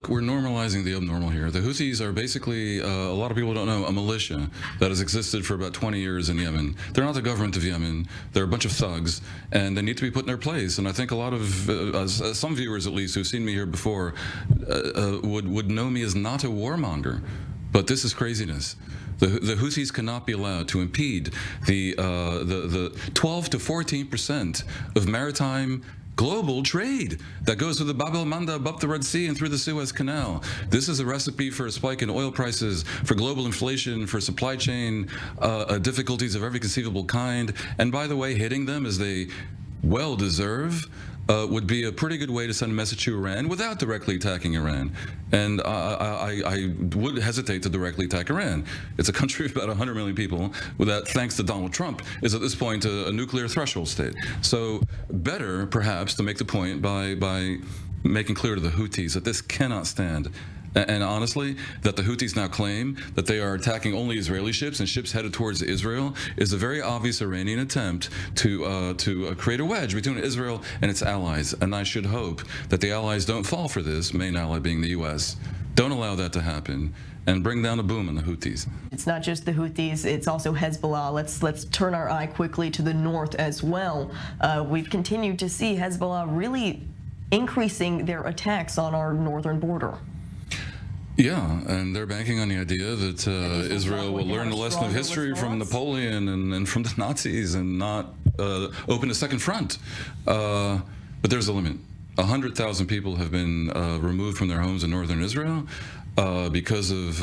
we're normalizing the abnormal here. The Houthis are basically, a lot of people don't know, a militia that has existed for about 20 years in Yemen. They're not the government of Yemen. They're a bunch of thugs, and they need to be put in their place. And I think a lot of, some viewers at least, who've seen me here before, would know me as not a warmonger. But this is craziness. The Houthis cannot be allowed to impede the 12 to 14% of maritime global trade that goes through the Bab el-Mandeb, up the Red Sea, and through the Suez Canal. This is a recipe for a spike in oil prices, for global inflation, for supply chain difficulties of every conceivable kind. And by the way, hitting them as they well deserve would be a pretty good way to send a message to Iran without directly attacking Iran. And I would hesitate to directly attack Iran. It's a country of about 100 million people that, thanks to Donald Trump, is at this point a nuclear threshold state. So better, perhaps, to make the point by making clear to the Houthis that this cannot stand. And honestly, that the Houthis now claim that they are attacking only Israeli ships and ships headed towards Israel is a very obvious Iranian attempt to create a wedge between Israel and its allies. And I should hope that the allies don't fall for this, main ally being the U.S. Don't allow that to happen, and bring down the boom on the Houthis. It's not just the Houthis, it's also Hezbollah. Let's turn our eye quickly to the north as well. We've continued to see Hezbollah really increasing their attacks on our northern border. Yeah, and they're banking on the idea that Israel will learn the lesson of history from Napoleon and from the Nazis and not open a second front. But there's a limit. 100,000 people have been removed from their homes in northern Israel because of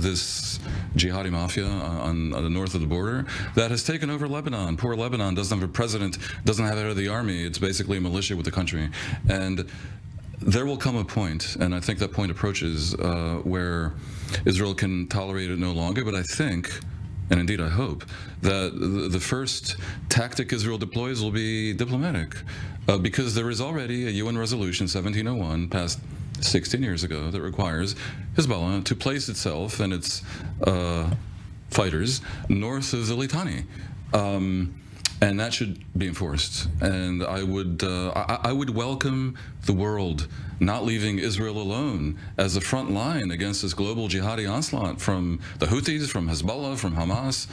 this jihadi mafia on the north of the border that has taken over Lebanon. Poor Lebanon doesn't have a president, doesn't have head of the army. It's basically a militia with the country. And there will come a point, and I think that point approaches, where Israel can tolerate it no longer. But I think, and indeed I hope, that the first tactic Israel deploys will be diplomatic, because there is already a UN resolution 1701 passed 16 years ago that requires Hezbollah to place itself and its fighters north of the Litani. And that should be enforced. And I would welcome the world not leaving Israel alone as the front line against this global jihadi onslaught from the Houthis, from Hezbollah, from Hamas,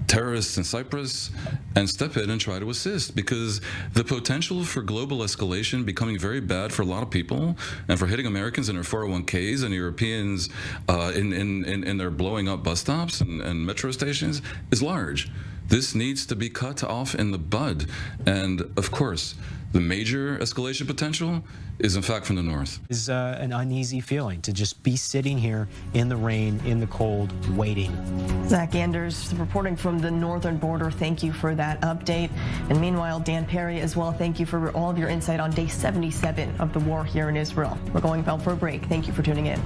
terrorists in Cyprus, and step in and try to assist, because the potential for global escalation becoming very bad for a lot of people, and for hitting Americans in their 401ks and Europeans in their blowing up bus stops and metro stations is large. This needs to be cut off in the bud. And of course, the major escalation potential is in fact from the north. It's an uneasy feeling to just be sitting here in the rain, in the cold, waiting. Zach Anders reporting from the northern border. Thank you for that update. And meanwhile, Dan Perry as well, thank you for all of your insight on day 77 of the war here in Israel. We're going out for a break. Thank you for tuning in.